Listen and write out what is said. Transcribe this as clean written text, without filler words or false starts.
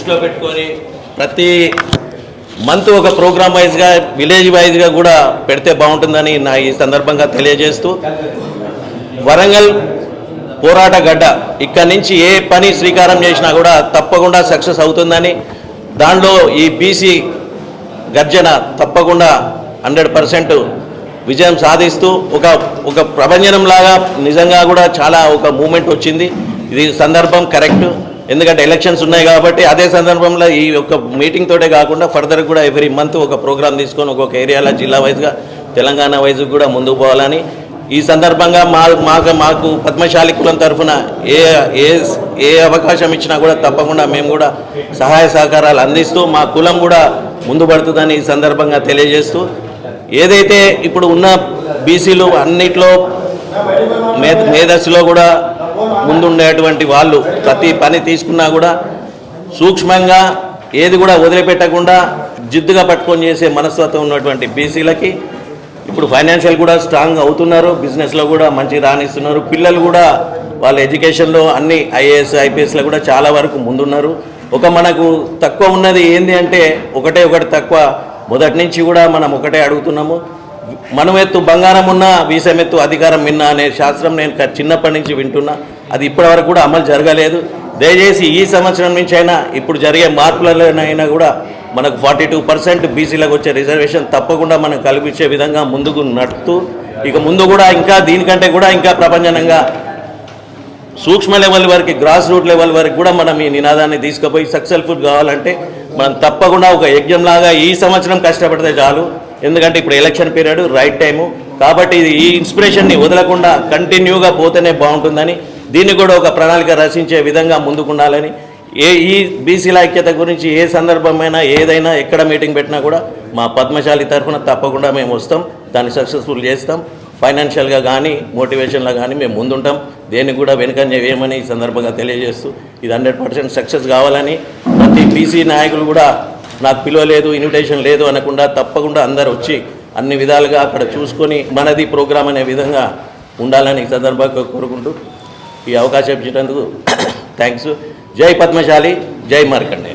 దృష్టిలో పెట్టుకొని ప్రతి మంత్ ఒక ప్రోగ్రామ్ వైజ్గా విలేజ్ వైజ్గా కూడా పెడితే బాగుంటుందని నా ఈ సందర్భంగా తెలియజేస్తూ, వరంగల్ పోరాట గడ్డ, ఇక్కడి నుంచి ఏ పని శ్రీకారం చేసినా కూడా తప్పకుండా సక్సెస్ అవుతుందని, దానిలో ఈ బీసీ గర్జన తప్పకుండా 100% విజయం సాధిస్తూ ఒక ప్రభంజనంలాగా నిజంగా కూడా చాలా ఒక మూమెంట్ వచ్చింది. ఇది సందర్భం కరెక్ట్, ఎందుకంటే ఎలక్షన్స్ ఉన్నాయి కాబట్టి. అదే సందర్భంలో ఈ యొక్క మీటింగ్ తోటే కాకుండా ఫర్దర్ కూడా ఎవ్రీ మంత్ ఒక ప్రోగ్రామ్ తీసుకొని ఒక్కొక్క ఏరియాలో జిల్లా వైజ్గా తెలంగాణ వైజ్గా కూడా ముందుకు పోవాలని ఈ సందర్భంగా మాకు పద్మశాలి కులం తరఫున ఏ అవకాశం ఇచ్చినా కూడా తప్పకుండా మేము కూడా సహాయ సహకారాలు అందిస్తూ మా కులం కూడా ముందు పడుతుందని ఈ సందర్భంగా తెలియజేస్తూ, ఏదైతే ఇప్పుడు ఉన్న బీసీలు అన్నిట్లో మేధస్సులో కూడా ముందుండేటువంటి వాళ్ళు ప్రతి పని తీసుకున్నా కూడా సూక్ష్మంగా ఏది కూడా వదిలిపెట్టకుండా జిద్దుగా పట్టుకొని చేసే మనస్తత్వం ఉన్నటువంటి బీసీలకి ఇప్పుడు ఫైనాన్షియల్ కూడా స్ట్రాంగ్ అవుతున్నారు, బిజినెస్లో కూడా మంచి రాణిస్తున్నారు. పిల్లలు కూడా వాళ్ళ ఎడ్యుకేషన్లో అన్ని ఐఏఎస్ ఐపీఎస్లో కూడా చాలా వరకు ముందున్నారు. మనకు తక్కువ ఉన్నది ఏంది అంటే ఒకటి తక్కువ, మొదటి నుంచి కూడా మనం ఒకటే అడుగుతున్నాము, మనమెత్తు బంగారం ఉన్నా వీసమెత్తు అధికారం విన్నా అనే శాస్త్రం నేను చిన్నప్పటి నుంచి వింటున్నా. అది ఇప్పటివరకు కూడా అమలు జరగలేదు. దయచేసి ఈ సంవత్సరం నుంచి అయినా ఇప్పుడు జరిగే మార్పులైనా కూడా మనకు 42% బీసీలకు వచ్చే రిజర్వేషన్ తప్పకుండా మనం కల్పించే విధంగా ముందుకు నడుపుతూ, ఇక ముందు కూడా ఇంకా దీనికంటే కూడా ఇంకా ప్రపంచనంగా సూక్ష్మ లెవెల్ వరకు, గ్రాస్ రూట్ లెవెల్ వరకు కూడా మనం ఈ నినాదాన్ని తీసుకుపోయి సక్సెస్ఫుల్ కావాలంటే మనం తప్పకుండా ఒక యజ్ఞంలాగా ఈ సంవత్సరం కష్టపడితే చాలు. ఎందుకంటే ఇప్పుడు ఎలక్షన్ పీరియడ్, రైట్ టైము కాబట్టి ఈ ఇన్స్పిరేషన్ని వదలకుండా కంటిన్యూగా పోతేనే బాగుంటుందని, దీన్ని కూడా ఒక ప్రణాళిక రచించే విధంగా ముందుకుండాలని, ఈ బీసీల ఐక్యత గురించి ఏ సందర్భమైనా ఏదైనా ఎక్కడ మీటింగ్ పెట్టినా కూడా మా పద్మశాలి తరఫున తప్పకుండా మేము వస్తాం, దాన్ని సక్సెస్ఫుల్ చేస్తాం. ఫైనాన్షియల్గా కానీ మోటివేషన్లో కానీ మేము ముందుంటాం, దేనికి కూడా వెనుకంజ వేయమని ఈ సందర్భంగా తెలియజేస్తూ, ఇది 100% సక్సెస్ కావాలని ప్రతి బీసీ నాయకులు కూడా నాకు పిలవలేదు, ఇన్విటేషన్ లేదు అనకుండా తప్పకుండా అందరు వచ్చి అన్ని విధాలుగా అక్కడ చూసుకొని మనది ప్రోగ్రామ్ అనే విధంగా ఉండాలని ఈ సందర్భంగా కోరుకుంటూ ఈ అవకాశం ఇచ్చినందుకు థ్యాంక్స్. జై పద్మశాలి, జై మార్కండే.